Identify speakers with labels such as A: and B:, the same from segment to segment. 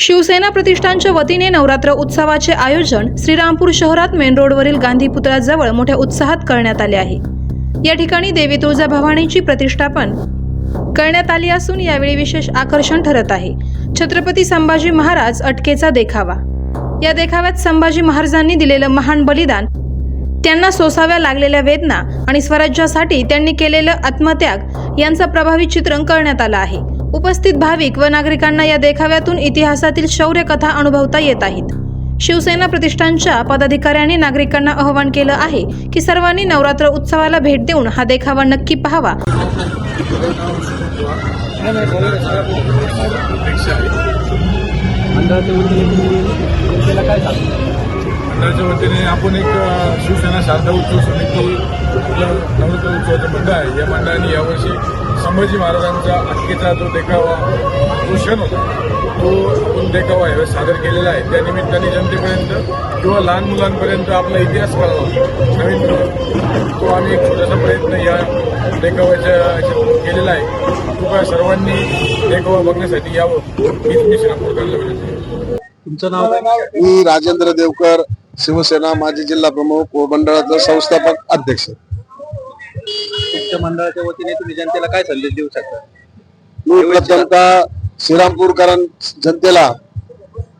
A: शिवसेना प्रतिष्ठानच्या वतीने नवरात्र उत्सवाचे आयोजन श्रीरामपूर शहरात मेन रोडवरील गांधी पुतळ्याजवळ मोठ्या उत्साहात करण्यात आले आहे। या ठिकाणी देवी तुळजाभवानीची प्रतिष्ठापन करण्यात आली असून यावेळी विशेष आकर्षण ठरत आहे छत्रपती संभाजी महाराज अटकेचा देखावा। या देखाव्यात संभाजी महाराजांनी दिलेलं महान बलिदान, त्यांना सोसाव्या लागलेल्या वेदना आणि स्वराज्यासाठी त्यांनी केलेलं आत्मत्याग यांचं प्रभावी चित्रण करण्यात आलं आहे। उपस्थित भाविक व नागरिकांना या देखाव्यातून इतिहासातील शौर्य कथा अनुभवता येत आहेत। शिवसेना प्रतिष्ठानच्या पदाधिकाऱ्यांनी नागरिकांना आवाहन केलं आहे की सर्वांनी नवरात्र उत्सवाला भेट देऊन हा देखावा नक्की पाहावा।
B: मंडळाच्या वतीने आपण एक शिवसेना शारदा उत्सव समिती नवरात्र उत्सवाचं मंडळ आहे। या मंडळाने यावर्षी संभाजी महाराजांचा अटकेचा जो देखावा जो क्षण होता तो आपण देखावा यावेळेस सादर केलेला आहे। त्या निमित्ताने जनतेपर्यंत किंवा लहान मुलांपर्यंत आपला इतिहास कळावा नवीन तो आम्ही एक छोटासा प्रयत्न या देखाव्याच्या केलेला आहे। कृपया सर्वांनी देखावा बघण्यासाठी यावं हीच मी श्रीरामपूरकरांना विनंती करतो।
C: तुमचं नाव?
D: मी राजेंद्र देवकर, शिवसेना माजी जिल्हा प्रमुख व मंडळाचा संस्थापक अध्यक्ष।
C: तुमच्या मंडळाच्या वतीने तुम्ही जनतेला काय संदेश देऊ शकता?
D: मी प्रथमतः श्रीरामपूरकर जनतेला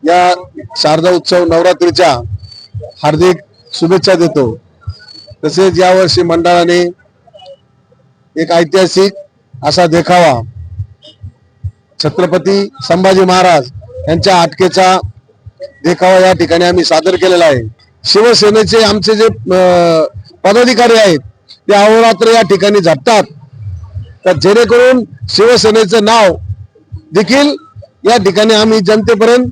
D: या शारदा उत्सव नवरात्रीच्या हार्दिक शुभेच्छा देतो। तसेच यावर्षी मंडळाने एक ऐतिहासिक असा देखावा छत्रपती संभाजी महाराज यांच्या अटकेचा देखावा या ठिकाणी आम्ही सादर केलेला आहे। शिवसेनेचे आमचे जे पदाधिकारी आहेत ते अहोरात्र या ठिकाणी झटतात तर जेणेकरून शिवसेनेचं नाव देखील या ठिकाणी आम्ही जनतेपर्यंत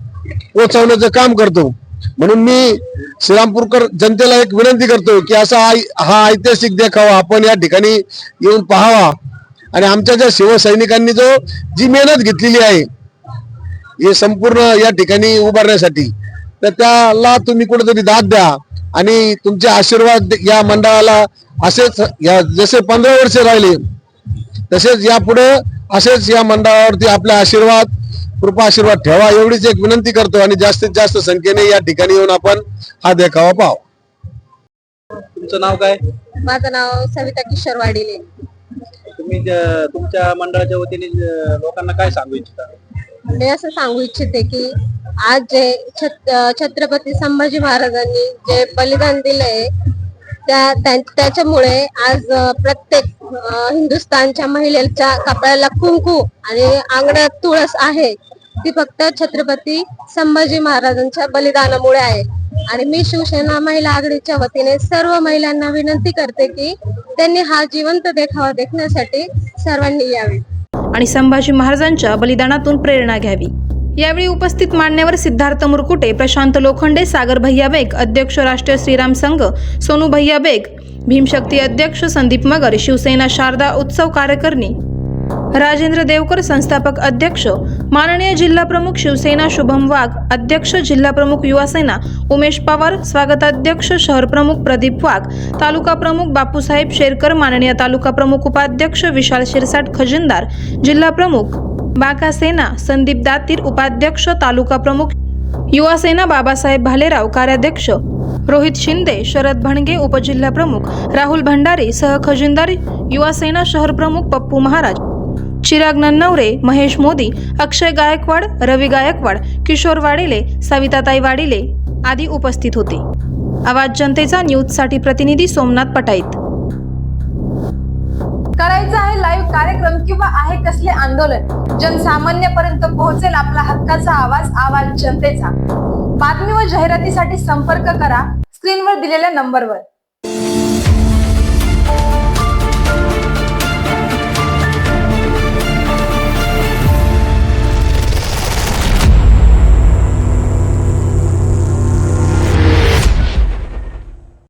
D: पोहोचवण्याचं काम करतो। म्हणून मी श्रीरामपूरकर जनतेला एक विनंती करतो की असा हा ऐतिहासिक देखावा आपण या ठिकाणी येऊन पाहावा आणि आमच्या ज्या शिवसैनिकांनी जी मेहनत घेतलेली आहे हे संपूर्ण या ठिकाणी उभारण्यासाठी तर त्याला तुम्ही कुठेतरी दाद द्या आणि तुमचे आशीर्वाद या मंडळाला असेच जसे 15 वर्ष राहिले तसेच यापुढे असेच या मंडळावरती आपला आशीर्वाद कृपा आशीर्वाद ठेवा एवढीच एक विनंती करतो आणि जास्तीत जास्त संख्येने या ठिकाणी येऊन आपण हा देखावा पाहावा।
C: तुमचं नाव काय?
E: माझं नाव सविता किशोर वाडिले।
C: तुम्ही तुमच्या मंडळाच्या वतीने लोकांना काय सांगू इच्छिता?
E: मी असं सांगू इच्छिते की आज जे छत्रपती संभाजी महाराजांनी जे बलिदान दिलंय त्याच्यामुळे आज प्रत्येक हिंदुस्थानच्या महिलेच्या कपाळाला कुंकू आणि अंगणात तुळस आहे ती फक्त छत्रपती संभाजी महाराजांच्या बलिदानामुळे आहे। आणि मी शिवसेना महिला आघाडीच्या वतीने सर्व महिलांना विनंती करते की त्यांनी हा जिवंत देखावा देखण्यासाठी सर्वांनी यावे
A: आणि संभाजी महाराजांच्या बलिदानातून प्रेरणा घ्यावी। यावेळी उपस्थित मान्यवर सिद्धार्थ मुरकुटे, प्रशांत लोखंडे, सागर भैया बेग, अध्यक्ष राष्ट्रीय श्रीराम संघ सोनू भैया बेग, भीमशक्ती अध्यक्ष संदीप मगर, शिवसेना शारदा उत्सव कार्यकारिणी राजेंद्र देवकर, संस्थापक अध्यक्ष माननीय जिल्हा प्रमुख शिवसेना शुभम वाघ, अध्यक्ष जिल्हा प्रमुख युवासेना उमेश पवार, स्वागताध्यक्ष शहर प्रमुख प्रदीप वाघ, तालुका प्रमुख बापूसाहेब शेरकर, माननीय तालुका प्रमुख उपाध्यक्ष विशाल शिरसाट खजिनदार, जिल्हा प्रमुख बाका सेना संदीप दातीर, उपाध्यक्ष तालुका प्रमुख युवासेना बाबासाहेब भालेराव, कार्याध्यक्ष रोहित शिंदे, शरद भणगे, उपजिल्हा प्रमुख राहुल भंडारी, सहखजिनदार युवासेना शहर प्रमुख पप्पू महाराज, चिराग नन्नवरे, महेश मोदी, अक्षय गायकवाड, रवी गायकवाड, किशोर वाडिले, सविताताई वाडिले आदी उपस्थित होते। आवाज जनतेचा न्यूजसाठी प्रतिनिधी सोमनाथ पटाईत।
F: करायचा आहे लाईव्ह कार्यक्रम किंवा आहे कसले आंदोलन जनसामान्यपर्यंत पोहोचेल आपला हक्काचा आवाज, आवाज जनतेचा। बातमी व जाहिरातीसाठी संपर्क करा स्क्रीनवर दिलेल्या नंबरवर।